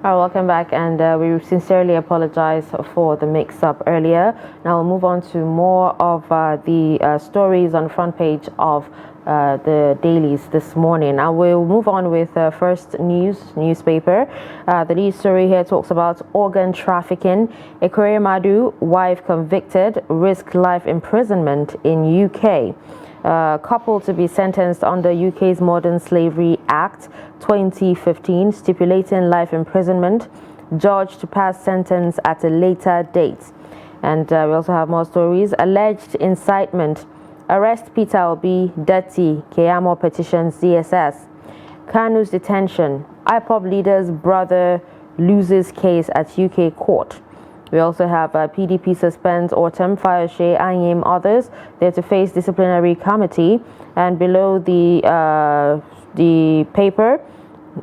All right, welcome back, and we sincerely apologize for the mix-up earlier. Now we'll move on to more of the stories on the front page of the dailies this morning. I will move on with First News newspaper. The lead story here talks about organ trafficking. Ekure Madu, wife convicted, risk life imprisonment in UK. Couple to be sentenced under UK's Modern Slavery Act 2015, stipulating life imprisonment. Judge to pass sentence at a later date. And we also have more stories. Alleged incitement. Arrest Peter Obi, Dirty, Keyamo petitions DSS. Kanu's detention. IPOB leader's brother loses case at UK court. We also have PDP suspends Autumn, Fayose, Anyim, others. They're to face disciplinary committee. And below the paper,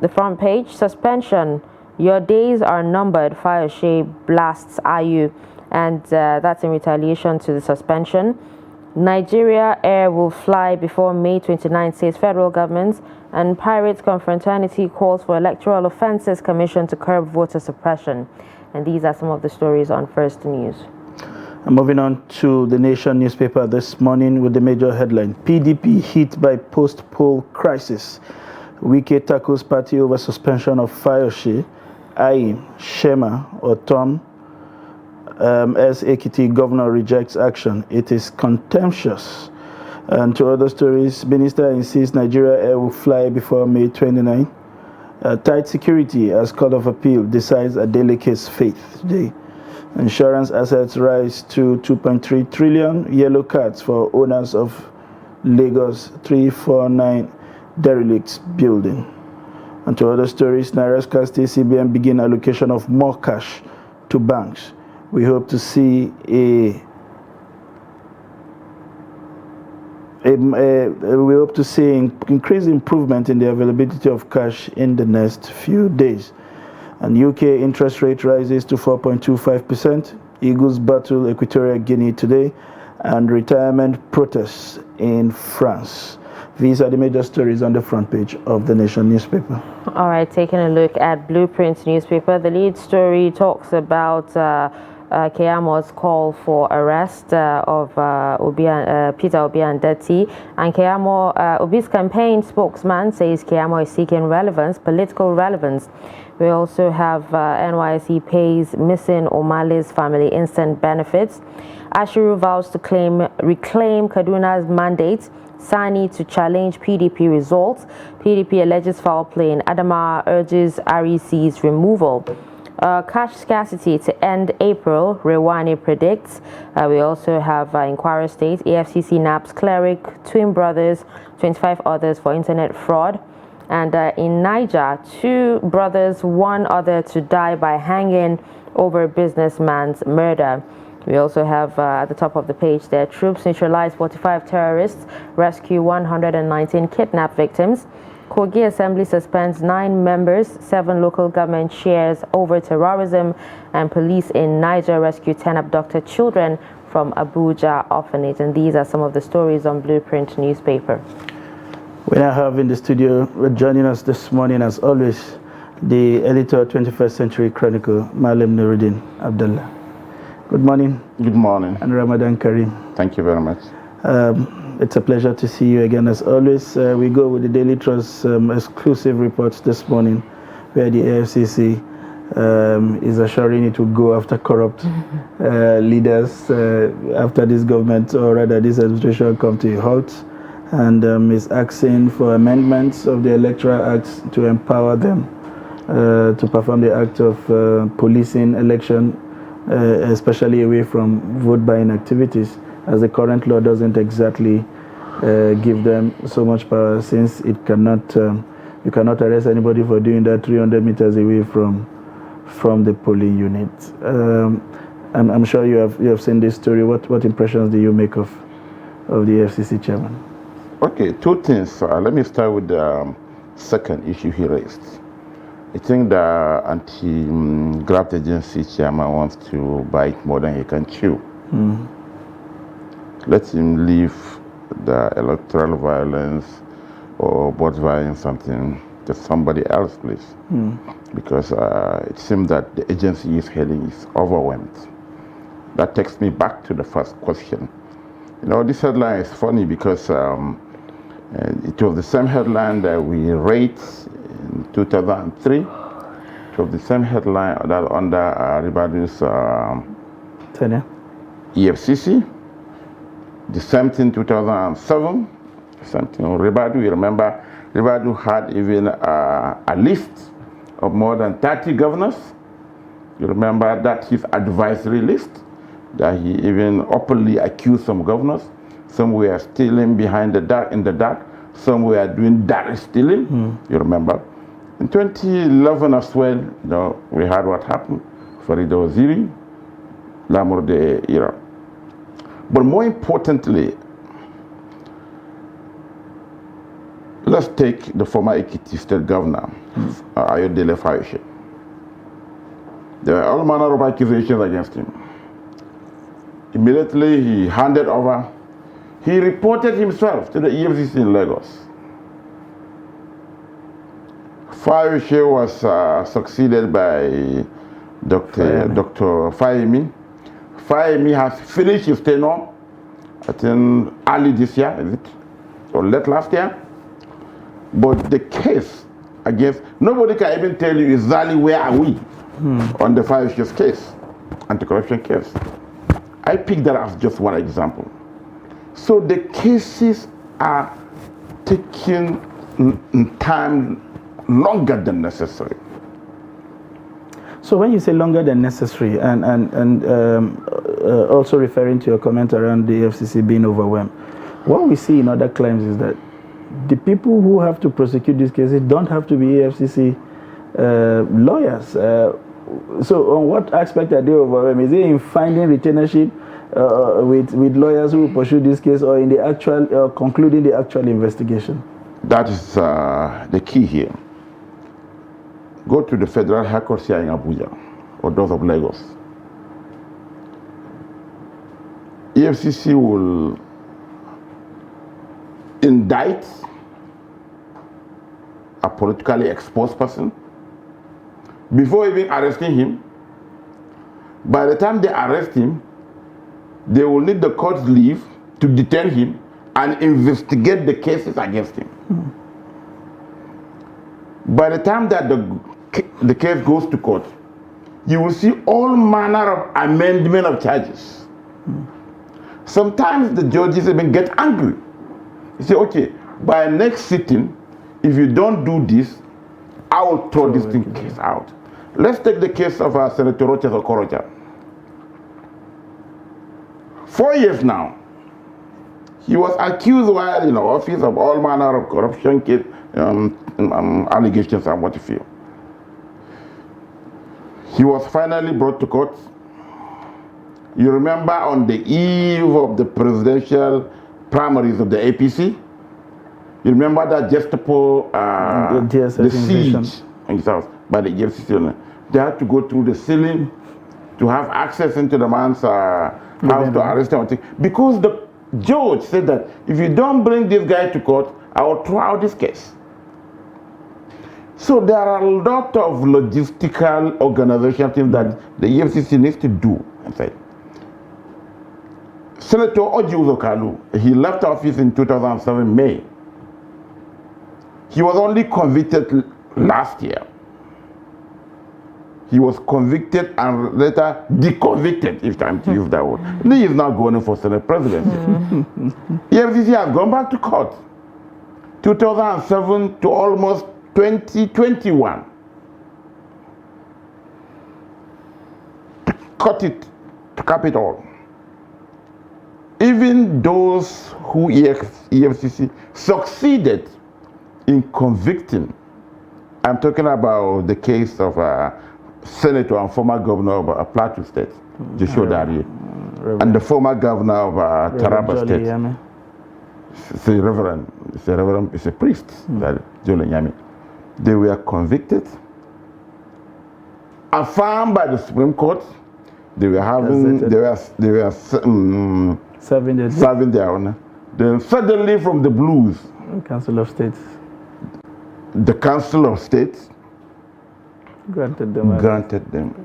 the front page, suspension. Your days are numbered, Fayose blasts IU. And that's in retaliation to the suspension. Nigeria Air will fly before May 29, says federal government. And Pirates Confraternity calls for Electoral Offences Commission to curb voter suppression. And these are some of the stories on First News. And moving on to the Nation newspaper this morning with the major headline: PDP hit by post-poll crisis. Wike tackles party over suspension of Fayose, Ayim, Shema, or Tom. As Ekiti governor rejects action, it is contemptuous. And to other stories, minister insists Nigeria Air will fly before May 29. Tight security as Court of Appeal decides Adele case fate today. Insurance assets rise to 2.3 trillion. Yellow cards for owners of Lagos 349 derelicts building. And to other stories, Naira scarcity, CBN begin allocation of more cash to banks. We hope to see increased improvement in the availability of cash in the next few days. And UK interest rate rises to 4.25%. Eagles battle Equatorial Guinea today, and retirement protests in France. These are the major stories on the front page of the Nation newspaper. All right, taking a look at Blueprint newspaper. The lead story talks about Keyamo's call for arrest of Peter Obi and Dirty. And Keyamo, Obi's campaign spokesman says Keyamo is seeking political relevance. We also have NYC pays missing Omale's family instant benefits. Ashiru vows to reclaim Kaduna's mandate. Sani to challenge PDP results. PDP alleges foul play in Adama, urges REC's removal. Cash scarcity to end April, Rewani predicts. We also have in Kwara State, EFCC naps cleric, twin brothers, 25 others for internet fraud. And in Niger, 2 brothers, 1 other to die by hanging over businessman's murder. We also have at the top of the page there, troops neutralize 45 terrorists, rescue 119 kidnapped victims. Kogi Assembly suspends 9 members, 7 local government chairs over terrorism, and police in Niger rescue 10 abducted children from Abuja orphanage. And these are some of the stories on Blueprint newspaper. We now have in the studio, joining us this morning as always, the editor of 21st Century Chronicle, Malam Nuruddin Abdullah. Good morning. Good morning. And Ramadan Kareem. Thank you very much. It's a pleasure to see you again as always. We go with the Daily Trust exclusive reports this morning, where the AFCC is assuring it will go after corrupt leaders after this government, or rather this administration, come to a halt, and is asking for amendments of the Electoral Act to empower them to perform the act of policing election, especially away from vote buying activities, as the current law doesn't exactly give them so much power, since it cannot you cannot arrest anybody for doing that 300 meters away from the polling unit. I'm sure you have seen this story. What impressions do you make of the FCC chairman? Okay, 2 things. Let me start with the second issue he raised. I think the anti-graft agency chairman wants to bite more than he can chew. Let him leave the electoral violence or vote buying something to somebody else, please. Because it seems that the agency is heading is overwhelmed. That takes me back to the first question. You know, this headline is funny because it was the same headline that we read in 2003. It was the same headline that under Ribadu's EFCC. The same thing 2007. Something Ribadu, you remember, Ribadu had even a list of more than 30 governors. You remember that his advisory list, that he even openly accused some governors. Some were stealing behind the dark, in the dark. Some were doing direct stealing. You remember. In 2011 as well, you know, we had what happened. Farida Waziri, Lamurde era. But more importantly, let's take the former Ekiti State Governor, Ayodele Fayose. There are all manner of accusations against him. Immediately he handed over. He reported himself to the EFCC in Lagos. Fayose was succeeded by Dr. Fayemi. Fayemi has finished his tenure, I think early this year, is it? Or late last year. But the case against, nobody can even tell you exactly where are we on the Fayose's case, anti-corruption case. I picked that as just one example. So the cases are taking time longer than necessary. So when you say longer than necessary, and also referring to your comment around the FCC being overwhelmed, what we see in other claims is that the people who have to prosecute these cases don't have to be AFCC lawyers. So on what aspect are they overwhelmed? Is it in finding retainership with lawyers who will pursue this case, or in the actual concluding the actual investigation? That is the key here. Go to the Federal High Court here in Abuja, or those of Lagos. EFCC will indict a politically exposed person before even arresting him. By the time they arrest him, they will need the court's leave to detain him and investigate the cases against him. By the time that the case goes to court, you will see all manner of amendment of charges. Sometimes the judges even get angry. You say, okay, by next sitting, if you don't do this, I will throw this case out. Let's take the case of Senator Rochester Okorocha. 4 years now, he was accused while in office of all manner of corruption case, allegations and what you feel. He was finally brought to court. You remember on the eve of the presidential primaries of the APC, you remember that Gestapo, the siege in his house by the EFCC. They had to go through the ceiling to have access into the man's house to arrest him. Because the judge said that if you don't bring this guy to court, I will throw out this case. So there are a lot of logistical organizational things that the EFCC needs to do. Senator Oji Uzokalu, he left office in 2007 May. He was only convicted last year. He was convicted and later deconvicted, if I'm to use that word. He is now going for Senate presidency. EFCC has gone back to court. 2007 to almost 2021. To cut it, to cap it all. Even those who EFCC succeeded in convicting, I'm talking about the case of Senator and former governor of Plateau State, Joshua Darie, and the former governor of Taraba State. It's a reverend, it's a priest, Jolly Nyami. They were convicted, affirmed by the Supreme Court. They were having, they were serving their honor. Then suddenly from the blues, Council of State, The Council of State Granted them. granted them.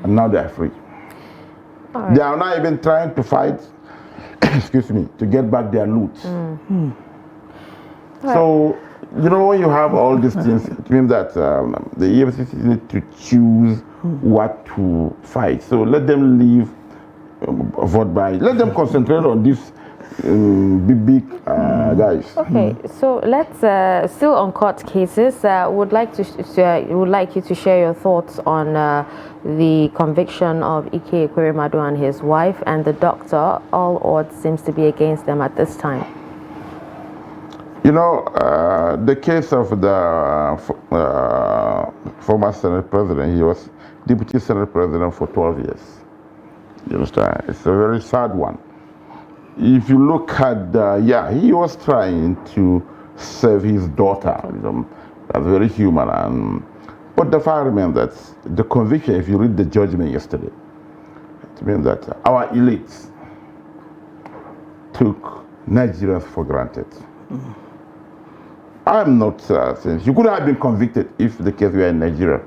And now they are free. All They are not even trying to fight, excuse me, to get back their loot. So, you know, when you have all these things, it means that the EFCC need to choose what to fight. So let them leave vote by. Let them concentrate on these big guys. Okay, so let's still on court cases. Would like you to share your thoughts on the conviction of Ike Ekweremadu and his wife and the doctor. All odds seems to be against them at this time. You know, the case of the former Senate President, he was Deputy Senate President for 12 years. You understand? It's a very sad one. If you look at, he was trying to save his daughter. That's very human. But the fact remains that the conviction, if you read the judgment yesterday, it means that our elites took Nigerians for granted. I'm not saying he could have been convicted if the case were in Nigeria.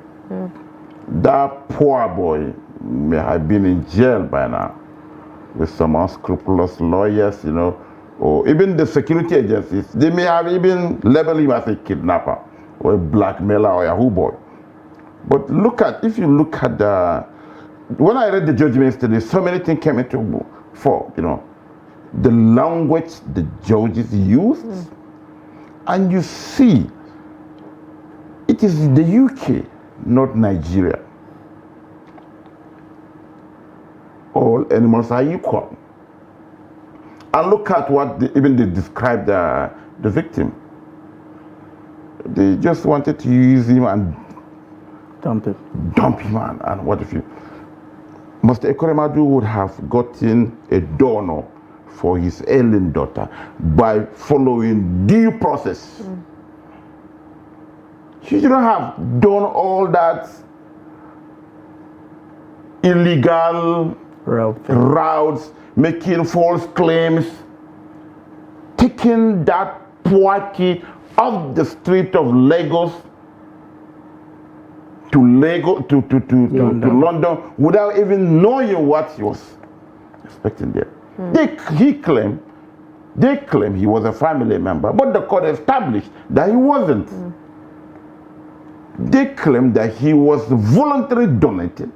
That poor boy may have been in jail by now with some unscrupulous lawyers, you know, or even the security agencies. They may have even labeled him as a kidnapper or a blackmailer or a Yahoo boy. But if you look at when I read the judgment yesterday, so many things came into fore, you know. The language the judges used, and you see, it is the UK, not Nigeria. All animals are equal. And look at what they described the victim. They just wanted to use him and dump him and what if you. Mr. Ekweremadu would have gotten a donor for his ailing daughter by following due process. He shouldn't have done all that illegal routes, making false claims, taking that poor kid off the street of Lagos to London without even knowing what he was expecting there. They claim he was a family member, but the court established that he wasn't. They claim that he was voluntarily donated,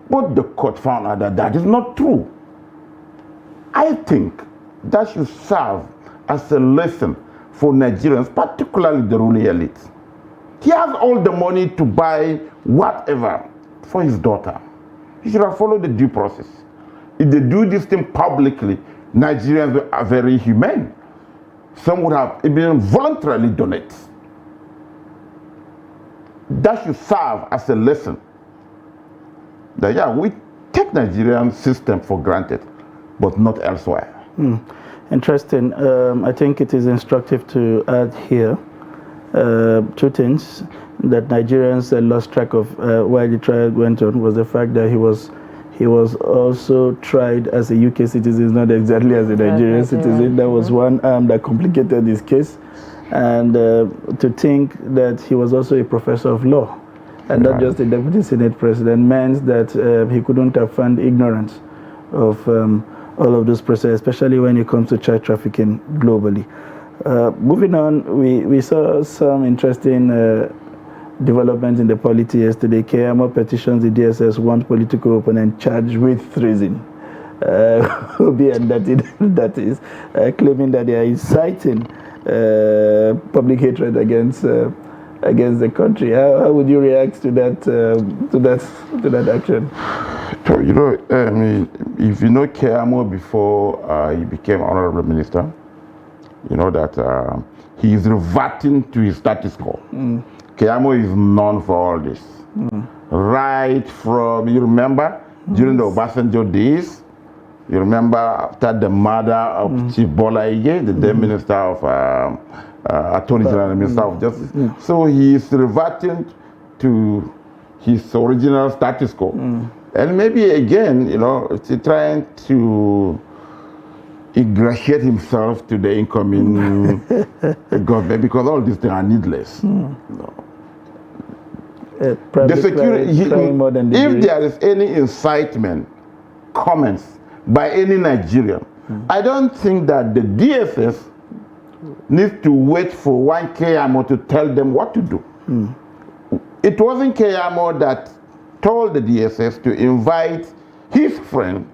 but the court found out that that is not true. I think that should serve as a lesson for Nigerians, particularly the ruling elite. He has all the money to buy whatever for his daughter. He should have followed the due process. If they do this thing publicly, Nigerians are very humane. Some would have even voluntarily donated. That should serve as a lesson that, we take Nigerian system for granted, but not elsewhere. Interesting. I think it is instructive to add here two things that Nigerians lost track of while the trial went on was the fact that he was also tried as a UK citizen, not exactly as a Nigerian citizen. That was one arm that complicated his case. And to think that he was also a professor of law and not just a deputy Senate president meant that he couldn't have found ignorance of all of this process, especially when it comes to child trafficking globally. Moving on, we saw some interesting development in the polity yesterday. Keyamo petitions the DSS one political opponent charged with treason. Obi and that is claiming that they are inciting public hatred against the country. How would you react to that action? So, you know, if you know Keyamo before he became honorable minister, you know that he is reverting to his status quo. Keyamo is known for all this. Right from, you remember, during the Obasanjo days, you remember after the murder of Chief Bola Ige, the then Minister of Attorney General and Minister of Justice. So he is reverting to his original status quo. And maybe again, you know, trying to ingratiate himself to the incoming government, because all these things are needless. No. The security, crying more than if there is any incitement, comments by any Nigerian, I don't think that the DSS needs to wait for one KMO to tell them what to do. It wasn't KMO that told the DSS to invite his friend,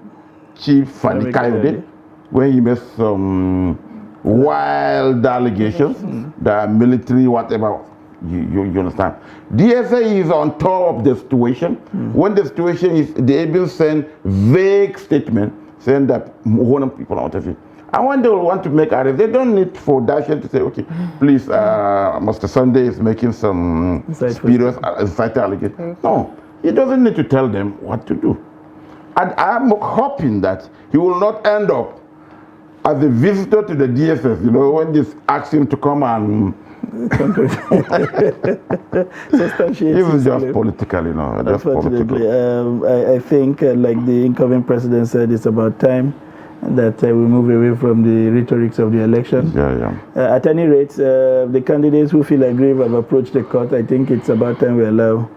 Chief Fani Kayode, when he made some wild allegations, that military, whatever. You understand? DSA is on top of the situation. When the situation is, they even send vague statement saying that one of people are out of it. And when they will want to make arrests, they don't need for Dashen to say, okay, please, Mr. Sunday is making some spurious allegations. No, he doesn't need to tell them what to do. And I'm hoping that he will not end up as a visitor to the DSS, you know, when they ask him to come and it was just political, you know. Just political. I think, like the incoming president said, it's about time that we move away from the rhetorics of the election. At any rate, the candidates who feel aggrieved have approached the court. I think it's about time we allow